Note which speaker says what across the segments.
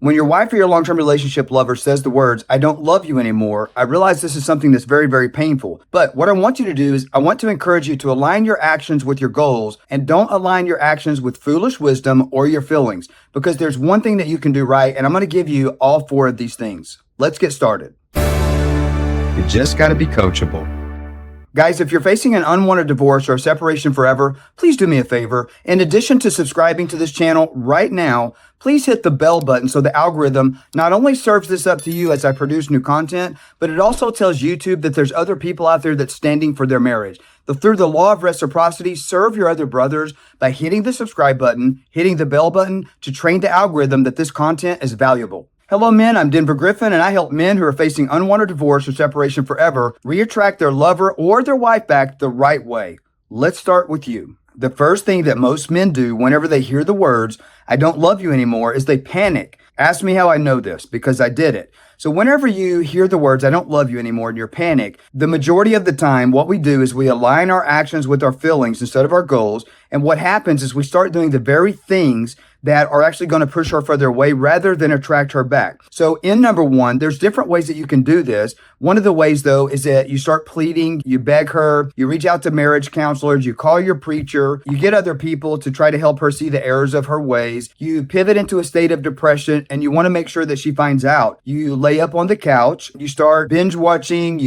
Speaker 1: When your wife or your long-term relationship lover says the words, "I don't love you anymore," I realize this is something that's very, very painful. But what I want you to do is I want to encourage you to align your actions with your goals and don't align your actions with foolish wisdom or your feelings, because there's one thing that you can do right, and I'm going to give you all four of these things. Let's get started.
Speaker 2: You just got to be coachable.
Speaker 1: Guys, if you're facing an unwanted divorce or separation forever, please do me a favor. In addition to subscribing to this channel right now, please hit the bell button so the algorithm not only serves this up to you as I produce new content, but it also tells YouTube that there's other people out there that's standing for their marriage. Through the law of reciprocity, serve your other brothers by hitting the subscribe button, hitting the bell button to train the algorithm that this content is valuable. Hello, men. I'm Griffin, and I help men who are facing unwanted divorce or separation forever re-attract their lover or their wife back the right way. Let's start with you. The first thing that most men do whenever they hear the words, "I don't love you anymore," is they panic. Ask me how I know this, because I did it. So whenever you hear the words, "I don't love you anymore," and you're panic, the majority of the time, what we do is we align our actions with our feelings instead of our goals. And what happens is we start doing the very things that are actually going to push her further away rather than attract her back. So in number one, there's different ways that you can do this. One of the ways, though, is that you start pleading, you beg her, you reach out to marriage counselors, you call your preacher, you get other people to try to help her see the errors of her ways. You pivot into a state of depression, and you want to make sure that she finds out. You lay up on the couch, you start binge watching,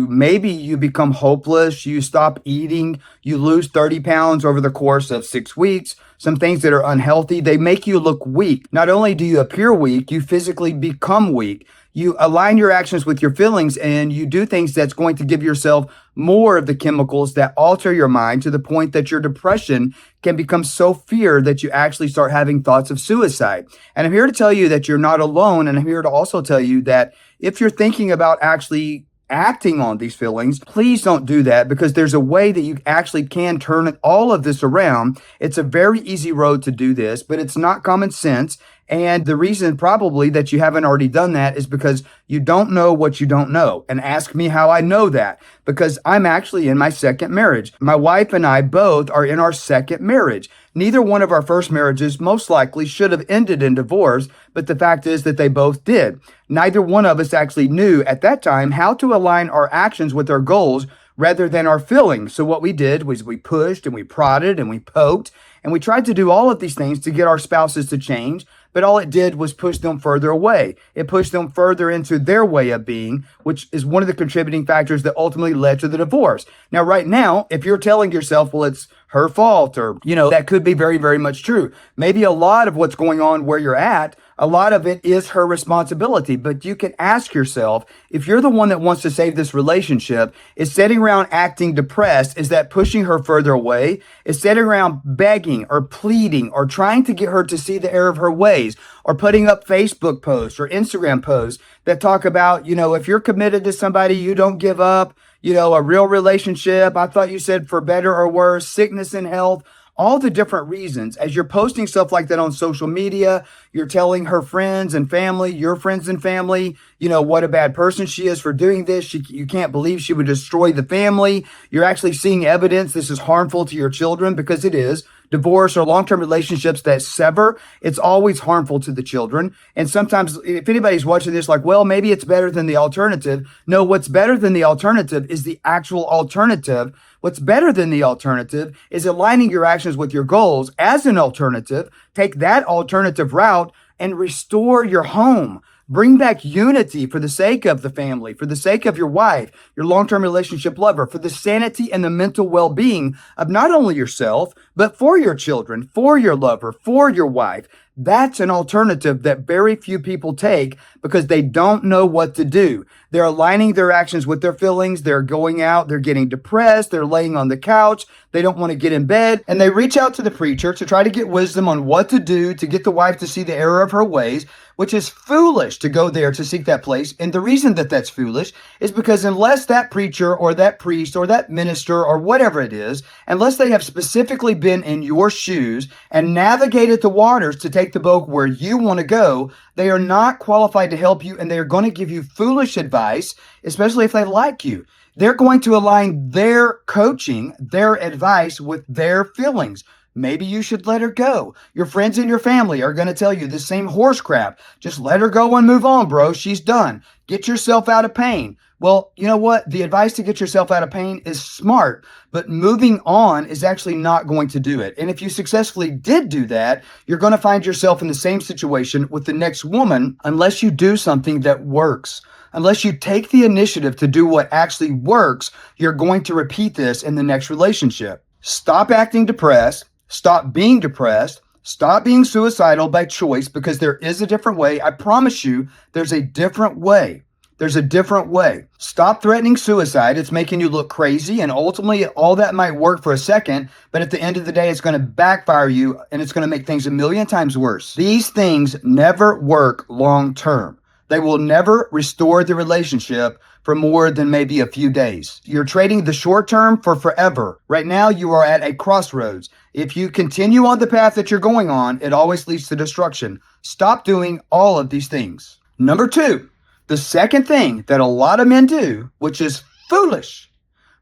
Speaker 1: maybe you become hopeless, you stop eating, you lose 30 pounds over the course of 6 weeks. Some things that are unhealthy, they make you look weak. Not only do you appear weak, you physically become weak. You align your actions with your feelings, and you do things that's going to give yourself more of the chemicals that alter your mind to the point that your depression can become so fear that you actually start having thoughts of suicide. And I'm here to tell you that you're not alone. And I'm here to also tell you that if you're thinking about actually acting on these feelings, please don't do that, because there's a way that you actually can turn all of this around. It's a very easy road to do this, but it's not common sense. And the reason probably that you haven't already done that is because you don't know what you don't know. And ask me how I know that, because I'm actually in my second marriage. My wife and I both are in our second marriage. Neither one of our first marriages most likely should have ended in divorce, but the fact is that they both did. Neither one of us actually knew at that time how to align our actions with our goals rather than our feelings. So what we did was we pushed and we prodded and we poked, and we tried to do all of these things to get our spouses to change, but all it did was push them further away. It pushed them further into their way of being, which is one of the contributing factors that ultimately led to the divorce. Now, right now, if you're telling yourself, well, it's her fault, or, that could be very, very much true. Maybe a lot of what's going on where you're at, a lot of it is her responsibility. But you can ask yourself, if you're the one that wants to save this relationship, is sitting around acting depressed, is that pushing her further away? Is sitting around begging or pleading or trying to get her to see the error of her ways, or putting up Facebook posts or Instagram posts that talk about, if you're committed to somebody, you don't give up, a real relationship. I thought you said for better or worse, sickness and health. All the different reasons. As you're posting stuff like that on social media, you're telling her friends and family, your friends and family, what a bad person she is for doing this. You can't believe she would destroy the family. You're actually seeing evidence this is harmful to your children, because it is. Divorce or long-term relationships that sever, it's always harmful to the children. And sometimes if anybody's watching this like, well, maybe it's better than the alternative. No, what's better than the alternative is the actual alternative. What's better than the alternative is aligning your actions with your goals as an alternative. Take that alternative route and restore your home. Bring back unity for the sake of the family, for the sake of your wife, your long-term relationship lover, for the sanity and the mental well-being of not only yourself, but for your children, for your lover, for your wife. That's an alternative that very few people take because they don't know what to do. They're aligning their actions with their feelings. They're going out. They're getting depressed. They're laying on the couch. They don't want to get in bed. And they reach out to the preacher to try to get wisdom on what to do to get the wife to see the error of her ways, which is foolish to go there to seek that place. And the reason that that's foolish is because unless that preacher or that priest or that minister or whatever it is, unless they have specifically been in your shoes and navigated the waters to take the boat where you want to go, they are not qualified to help you, and they are going to give you foolish advice, especially if they like you. They're going to align their coaching, their advice with their feelings. Maybe you should let her go. Your friends and your family are going to tell you the same horse crap. Just let her go and move on, bro. She's done. Get yourself out of pain. Well, you know what? The advice to get yourself out of pain is smart, but moving on is actually not going to do it. And if you successfully did do that, you're going to find yourself in the same situation with the next woman unless you do something that works. Unless you take the initiative to do what actually works, you're going to repeat this in the next relationship. Stop acting depressed. Stop being depressed. Stop being suicidal by choice, because there is a different way. I promise you, there's a different way. There's a different way. Stop threatening suicide. It's making you look crazy, and ultimately all that might work for a second, but at the end of the day, it's going to backfire you, and it's going to make things a million times worse. These things never work long term. They will never restore the relationship for more than maybe a few days. You're trading the short term for forever. Right now, you are at a crossroads. If you continue on the path that you're going on, it always leads to destruction. Stop doing all of these things. Number 2, the second thing that a lot of men do, which is foolish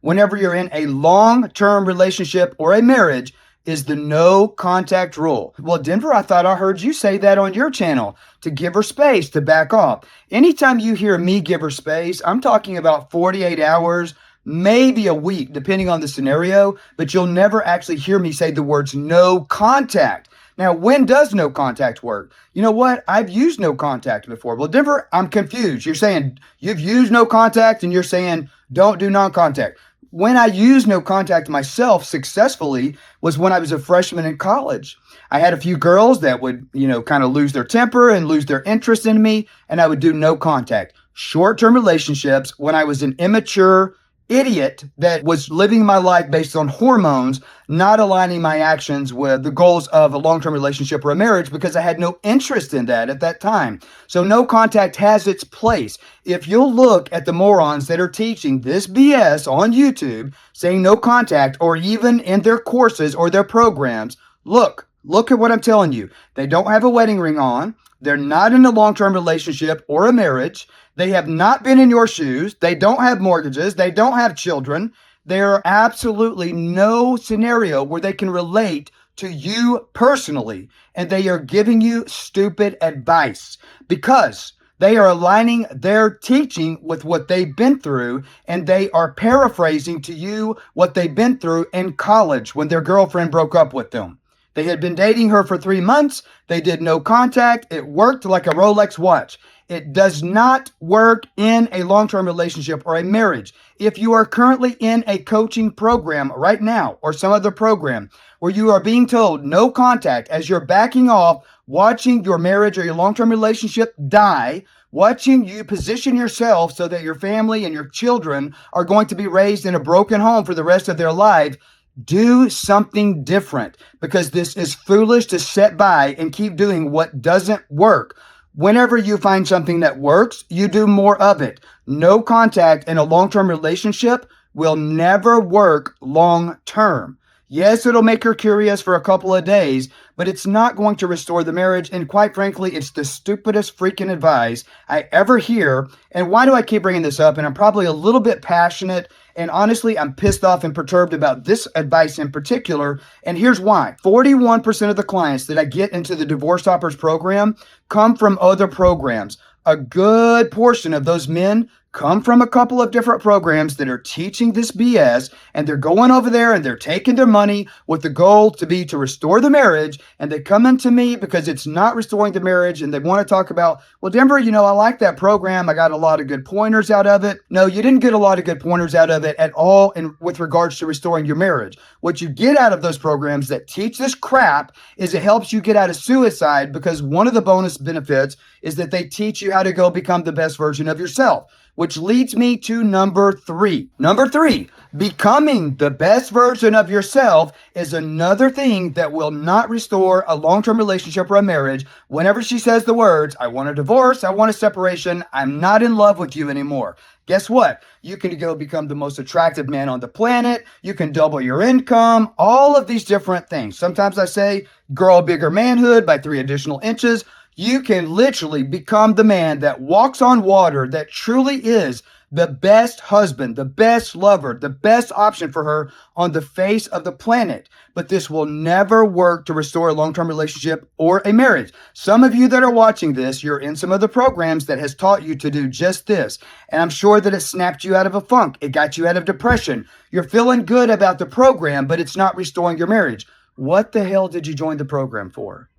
Speaker 1: whenever you're in a long-term relationship or a marriage, is the no contact rule. Well, Denver, I thought I heard you say that on your channel, to give her space, to back off. Anytime you hear me give her space, I'm talking about 48 hours, maybe a week, depending on the scenario, but you'll never actually hear me say the words no contact. Now, when does no contact work? You know what? I've used no contact before. Well, Denver, I'm confused. You're saying you've used no contact and you're saying don't do non-contact. When I used no contact myself successfully was when I was a freshman in college. I had a few girls that would, kind of lose their temper and lose their interest in me, and I would do no contact. Short-term relationships when I was an immature idiot that was living my life based on hormones, not aligning my actions with the goals of a long-term relationship or a marriage, because I had no interest in that at that time. So no contact has its place. If you'll look at the morons that are teaching this BS on YouTube, saying no contact, or even in their courses or their programs, look at what I'm telling you. They don't have a wedding ring on. They're not in a long-term relationship or a marriage. They have not been in your shoes. They don't have mortgages. They don't have children. There are absolutely no scenario where they can relate to you personally. And they are giving you stupid advice because they are aligning their teaching with what they've been through, and they are paraphrasing to you what they've been through in college when their girlfriend broke up with them. They had been dating her for 3 months. They did no contact. It worked like a Rolex watch. It does not work in a long-term relationship or a marriage. If you are currently in a coaching program right now or some other program where you are being told no contact as you're backing off, watching your marriage or your long-term relationship die, watching you position yourself so that your family and your children are going to be raised in a broken home for the rest of their life, do something different, because this is foolish to sit by and keep doing what doesn't work. Whenever you find something that works, you do more of it. No contact in a long-term relationship will never work long-term. Yes, it'll make her curious for a couple of days, but it's not going to restore the marriage. And quite frankly, it's the stupidest freaking advice I ever hear. And why do I keep bringing this up? And I'm probably a little bit passionate. And honestly, I'm pissed off and perturbed about this advice in particular. And here's why. 41% of the clients that I get into the DivorceStoppers program come from other programs. A good portion of those men come from a couple of different programs that are teaching this BS, and they're going over there and they're taking their money with the goal to be to restore the marriage. And they come into me because it's not restoring the marriage, and they want to talk about, well, Denver, I like that program. I got a lot of good pointers out of it. No, you didn't get a lot of good pointers out of it at all with regards to restoring your marriage. What you get out of those programs that teach this crap is it helps you get out of suicide, because one of the bonus benefits is that they teach you how to go become the best version of yourself. Which leads me to number 3. Number 3, becoming the best version of yourself is another thing that will not restore a long-term relationship or a marriage. Whenever she says the words, I want a divorce, I want a separation, I'm not in love with you anymore. Guess what? You can go become the most attractive man on the planet. You can double your income, all of these different things. Sometimes I say, grow bigger manhood by 3 additional inches. You can literally become the man that walks on water, that truly is the best husband, the best lover, the best option for her on the face of the planet. But this will never work to restore a long-term relationship or a marriage. Some of you that are watching this, you're in some of the programs that has taught you to do just this. And I'm sure that it snapped you out of a funk. It got you out of depression. You're feeling good about the program, but it's not restoring your marriage. What the hell did you join the program for?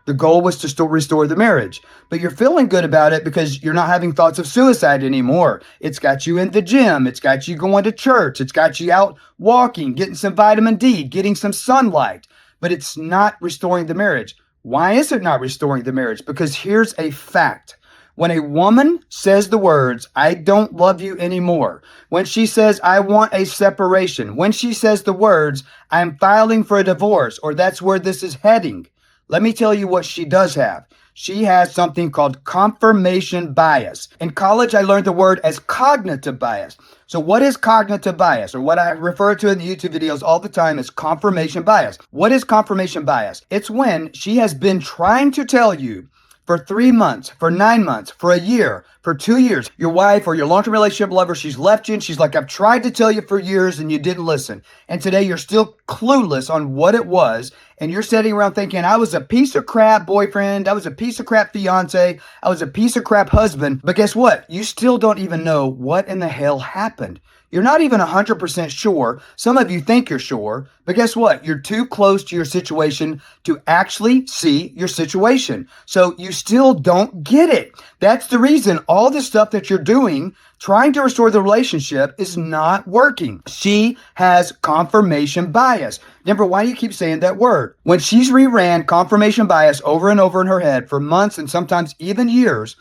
Speaker 1: The goal was to still restore the marriage, but you're feeling good about it because you're not having thoughts of suicide anymore. It's got you in the gym. It's got you going to church. It's got you out walking, getting some vitamin D, getting some sunlight, but it's not restoring the marriage. Why is it not restoring the marriage? Because here's a fact. When a woman says the words, I don't love you anymore, when she says, I want a separation, when she says the words, I'm filing for a divorce, or that's where this is heading, let me tell you what she does have. She has something called confirmation bias. In college, I learned the word as cognitive bias. So what is cognitive bias, or what I refer to in the YouTube videos all the time is confirmation bias? What is confirmation bias? It's when she has been trying to tell you for 3 months, for 9 months, for a year, for 2 years, your wife or your long-term relationship lover, she's left you and she's like, I've tried to tell you for years and you didn't listen. And today you're still clueless on what it was. And you're sitting around thinking, I was a piece of crap boyfriend. I was a piece of crap fiance. I was a piece of crap husband. But guess what? You still don't even know what in the hell happened. You're not even 100% sure. Some of you think you're sure, but guess what? You're too close to your situation to actually see your situation. So you still don't get it. That's the reason all the stuff that you're doing, trying to restore the relationship, is not working. She has confirmation bias. Denver, why do you keep saying that word? When she's reran confirmation bias over and over in her head for months and sometimes even years,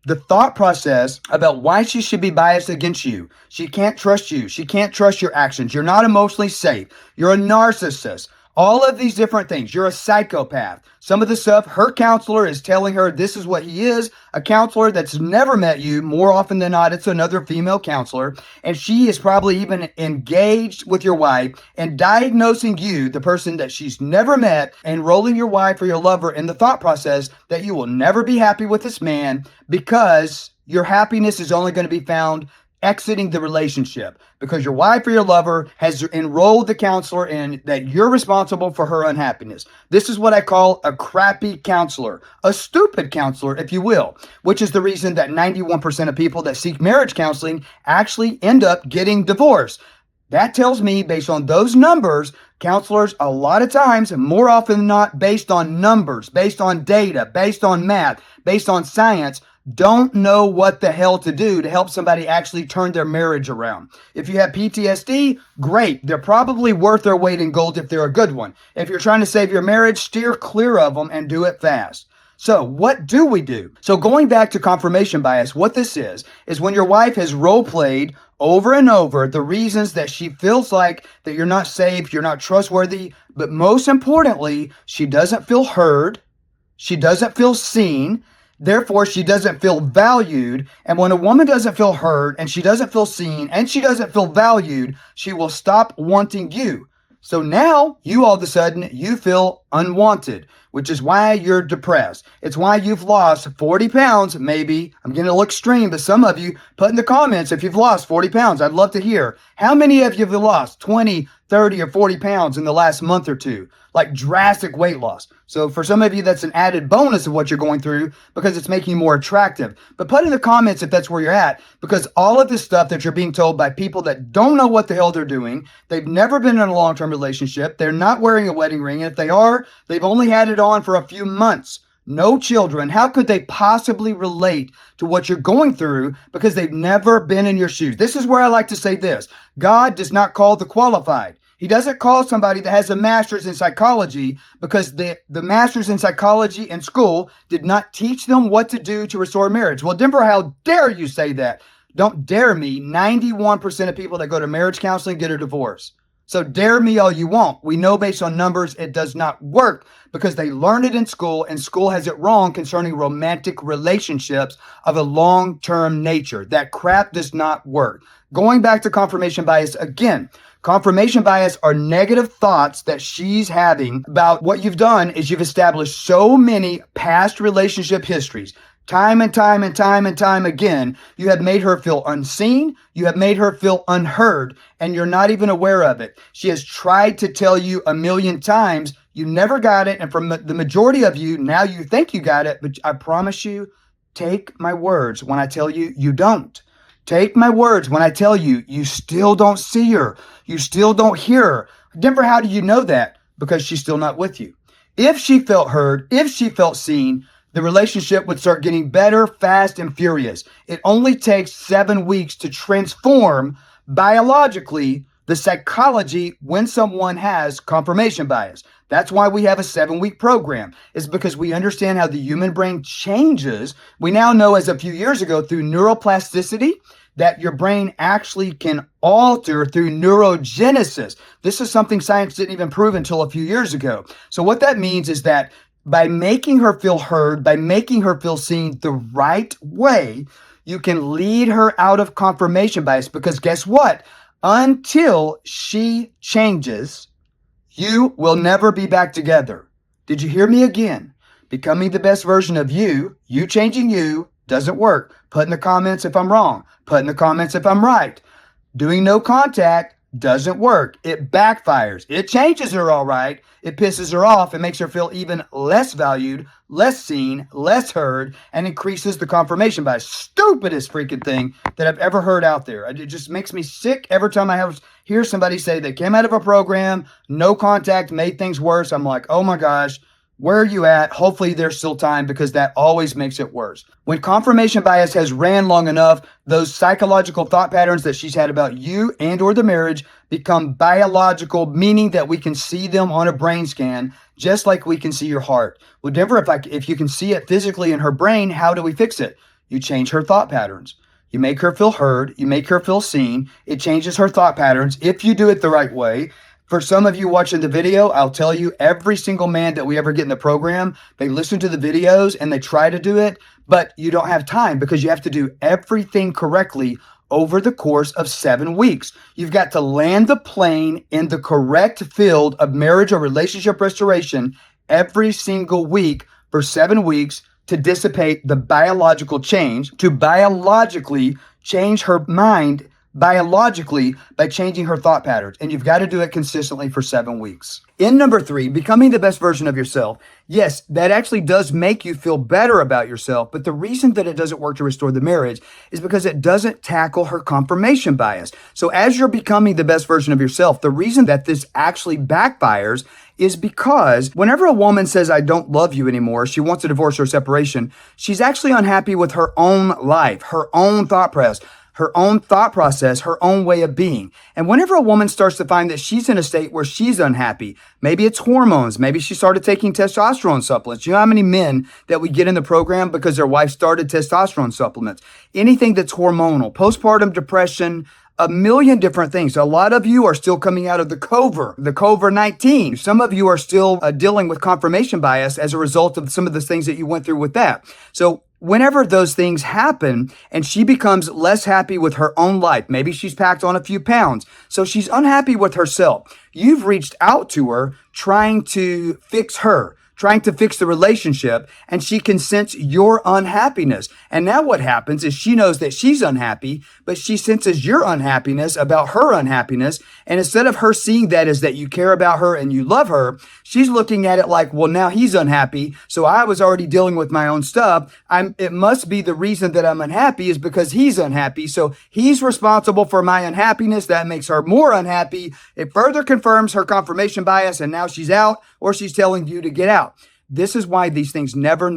Speaker 1: the thought process about why she should be biased against you. She can't trust you. She can't trust your actions. You're not emotionally safe. You're a narcissist. All of these different things. You're a psychopath. Some of the stuff her counselor is telling her this is what he is. A counselor that's never met you, more often than not, it's another female counselor. And she is probably even engaged with your wife and diagnosing you, the person that she's never met, enrolling your wife or your lover in the thought process that you will never be happy with this man because your happiness is only going to be found exiting the relationship because your wife or your lover has enrolled the counselor in that you're responsible for her unhappiness. This is what I call a crappy counselor, a stupid counselor, if you will, which is the reason that 91% of people that seek marriage counseling actually end up getting divorced. That tells me, based on those numbers, counselors a lot of times, more often than not, based on numbers, based on data, based on math, based on science, don't know what the hell to do to help somebody actually turn their marriage around. If you have PTSD, great. They're probably worth their weight in gold if they're a good one. If you're trying to save your marriage, steer clear of them and do it fast. So what do we do? So going back to confirmation bias, what this is when your wife has role played over and over the reasons that she feels like that you're not safe, you're not trustworthy, but most importantly, she doesn't feel heard, she doesn't feel seen, therefore she doesn't feel valued. And when a woman doesn't feel heard and she doesn't feel seen and she doesn't feel valued, she will stop wanting you. So now you all of a sudden, you feel unwanted, which is why you're depressed. It's why you've lost 40 pounds, maybe. I'm getting a little extreme, but some of you put in the comments if you've lost 40 pounds. I'd love to hear. How many of you have lost 20, 30, or 40 pounds in the last month or two? Like drastic weight loss. So for some of you, that's an added bonus of what you're going through because it's making you more attractive. But put in the comments if that's where you're at, because all of this stuff that you're being told by people that don't know what the hell they're doing, they've never been in a long-term relationship, they're not wearing a wedding ring, and if they are, they've only had it on for a few months. No children. How could they possibly relate to what you're going through because they've never been in your shoes? This is where I like to say this. God does not call the qualified. He doesn't call somebody that has a master's in psychology because the master's in psychology in school did not teach them what to do to restore marriage. Well, Denver, how dare you say that? Don't dare me. 91% of people that go to marriage counseling get a divorce. So dare me all you want. We know based on numbers it does not work because they learned it in school and school has it wrong concerning romantic relationships of a long-term nature. That crap does not work. Going back to confirmation bias again. Confirmation bias are negative thoughts that she's having about what you've done is you've established so many past relationship histories. Time and time and time and time again, you have made her feel unseen. You have made her feel unheard, and you're not even aware of it. She has tried to tell you a million times. You never got it. And from the majority of you, now you think you got it, but I promise you, take my words when I tell you, you don't. Take my words when I tell you, you still don't see her. You still don't hear her. Denver, how do you know that? Because she's still not with you. If she felt heard, if she felt seen, the relationship would start getting better, fast, and furious. It only takes 7 weeks to transform biologically the psychology when someone has confirmation bias. That's why we have a 7-week program. It's because we understand how the human brain changes. We now know, as a few years ago, through neuroplasticity, that your brain actually can alter through neurogenesis. This is something science didn't even prove until a few years ago. So what that means is that by making her feel heard, by making her feel seen the right way, you can lead her out of confirmation bias. Because guess what? Until she changes, you will never be back together. Did you hear me again? Becoming the best version of you, you changing you, doesn't work. Put in the comments if I'm wrong. Put in the comments if I'm right. Doing no contact doesn't work. It backfires. It changes her all right. It pisses her off. It makes her feel even less valued, less seen, less heard, and increases the confirmation bias. Stupidest freaking thing that I've ever heard out there. It just makes me sick every time I hear somebody say they came out of a program, no contact, made things worse. I'm like, oh my gosh, where are you at? Hopefully there's still time, because that always makes it worse. When confirmation bias has ran long enough, those psychological thought patterns that she's had about you and or the marriage become biological, meaning that we can see them on a brain scan, just like we can see your heart. Well, Denver, if you can see it physically in her brain, how do we fix it? You change her thought patterns. You make her feel heard. You make her feel seen. It changes her thought patterns if you do it the right way. For some of you watching the video, I'll tell you, every single man that we ever get in the program, they listen to the videos and they try to do it, but you don't have time because you have to do everything correctly over the course of 7 weeks. You've got to land the plane in the correct field of marriage or relationship restoration every single week for 7 weeks to dissipate the biological change, to biologically change her mind biologically by changing her thought patterns. And you've got to do it consistently for 7 weeks. In number 3, becoming the best version of yourself. Yes, that actually does make you feel better about yourself. But the reason that it doesn't work to restore the marriage is because it doesn't tackle her confirmation bias. So as you're becoming the best version of yourself, the reason that this actually backfires is because whenever a woman says, I don't love you anymore, she wants a divorce or separation, she's actually unhappy with her own life, her own thought process, her own way of being. And whenever a woman starts to find that she's in a state where she's unhappy, maybe it's hormones, maybe she started taking testosterone supplements. You know how many men that we get in the program because their wife started testosterone supplements? Anything that's hormonal, postpartum depression, a million different things. A lot of you are still coming out of the COVID-19. Some of you are still dealing with confirmation bias as a result of some of the things that you went through with that. So whenever those things happen and she becomes less happy with her own life, maybe she's packed on a few pounds, so she's unhappy with herself. You've reached out to her trying to fix her, trying to fix the relationship, and she can sense your unhappiness. And now what happens is she knows that she's unhappy, but she senses your unhappiness about her unhappiness. And instead of her seeing that as that you care about her and you love her, she's looking at it like, well, now he's unhappy, so I was already dealing with my own stuff. It must be the reason that I'm unhappy is because he's unhappy. So he's responsible for my unhappiness. That makes her more unhappy. It further confirms her confirmation bias, and now she's out, or she's telling you to get out. This is why these things never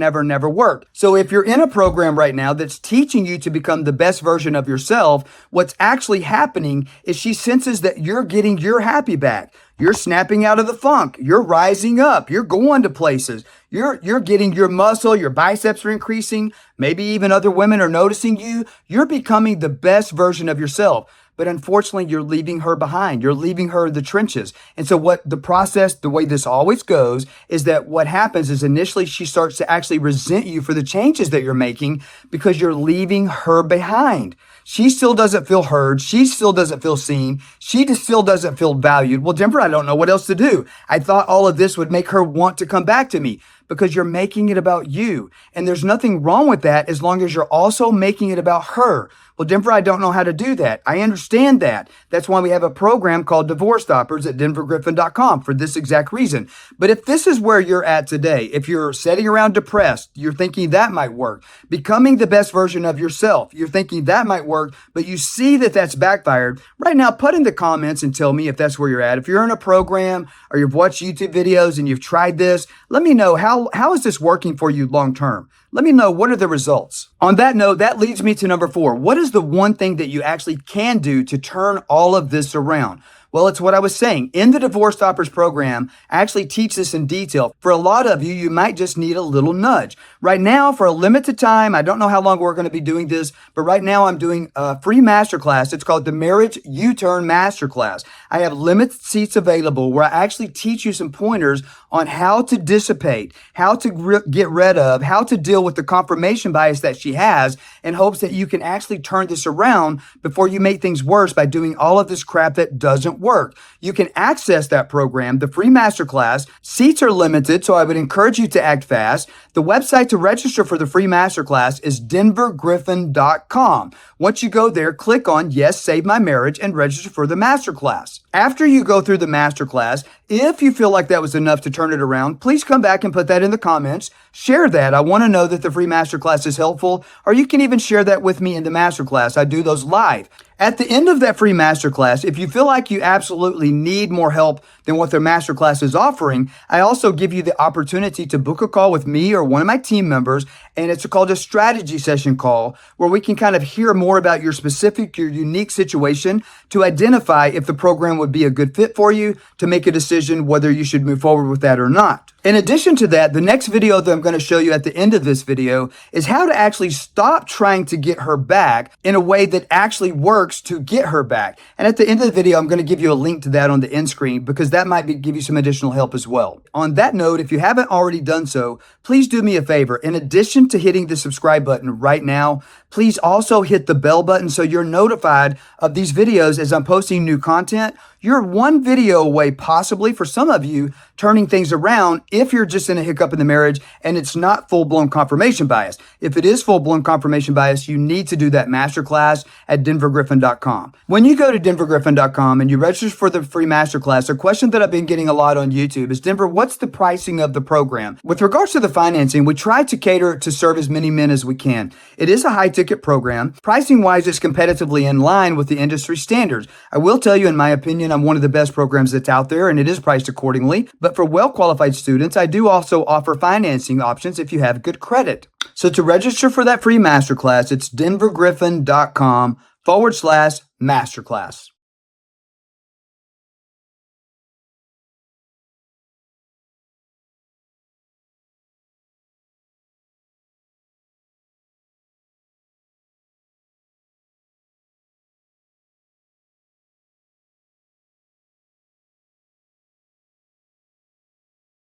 Speaker 1: work. So if you're in a program right now that's teaching you to become the best version of yourself, what's actually happening is she senses that you're getting your happy back. You're snapping out of the funk. You're rising up. You're going to places. You're getting your muscle. Your biceps are increasing. Maybe even other women are noticing you. You're becoming the best version of yourself. But unfortunately, you're leaving her behind. You're leaving her in the trenches. And so what the process, the way this always goes, is that what happens is initially she starts to actually resent you for the changes that you're making because you're leaving her behind. She still doesn't feel heard. She still doesn't feel seen. She just still doesn't feel valued. Well, Denver, I don't know what else to do. I thought all of this would make her want to come back to me. because you're making it about you. And there's nothing wrong with that as long as you're also making it about her. Well, Denver, I don't know how to do that. I understand that. That's why we have a program called DivorceStoppers at denvergriffin.com for this exact reason. But if this is where you're at today, if you're sitting around depressed, you're thinking that might work. Becoming the best version of yourself, you're thinking that might work, but you see that that's backfired. Right now, put in the comments and tell me if that's where you're at. If you're in a program or you've watched YouTube videos and you've tried this, let me know how is this working for you long term? Let me know, what are the results? On that note, that leads me to number 4. What is the one thing that you actually can do to turn all of this around? Well, it's what I was saying. In the DivorceStoppers program, I actually teach this in detail. For a lot of you, you might just need a little nudge. Right now, for a limited time, I don't know how long we're going to be doing this, but right now I'm doing a free masterclass. It's called the Marriage U-Turn Masterclass. I have limited seats available where I actually teach you some pointers on how to dissipate, how to get rid of, how to deal with the confirmation bias that she has, in hopes that you can actually turn this around before you make things worse by doing all of this crap that doesn't work. You can access that program, the free masterclass. Seats are limited, so I would encourage you to act fast. The website to register for the free masterclass is denvergriffin.com. Once you go there, click on Yes, Save My Marriage and register for the masterclass. After you go through the masterclass, if you feel like that was enough to turn it around, please come back and put that in the comments. Share that. I want to know that the free masterclass is helpful, or you can even share that with me in the masterclass. I do those live. At the end of that free masterclass, if you feel like you absolutely need more help than what their masterclass is offering, I also give you the opportunity to book a call with me or one of my team members, and it's called a strategy session call, where we can kind of hear more about your unique situation to identify if the program would be a good fit for you, to make a decision whether you should move forward with that or not. In addition to that, the next video that I'm going to show you at the end of this video is how to actually stop trying to get her back in a way that actually works to get her back. And at the end of the video, I'm going to give you a link to that on the end screen, because that might give you some additional help as well. On that note, if you haven't already done so, please do me a favor. In addition to hitting the subscribe button right now, please also hit the bell button so you're notified of these videos as I'm posting new content. You're one video away, possibly for some of you, turning things around if you're just in a hiccup in the marriage and it's not full-blown confirmation bias. If it is full-blown confirmation bias, you need to do that masterclass at denvergriffin.com. When you go to denvergriffin.com and you register for the free masterclass, a question that I've been getting a lot on YouTube is, Denver, what's the pricing of the program? With regards to the financing, we try to cater to serve as many men as we can. It is a high-ticket program. Pricing-wise, it's competitively in line with the industry standards. I will tell you, in my opinion, I'm one of the best programs that's out there, and it is priced accordingly. But for well-qualified students, I do also offer financing options if you have good credit. So to register for that free masterclass, it's denvergriffin.com/masterclass.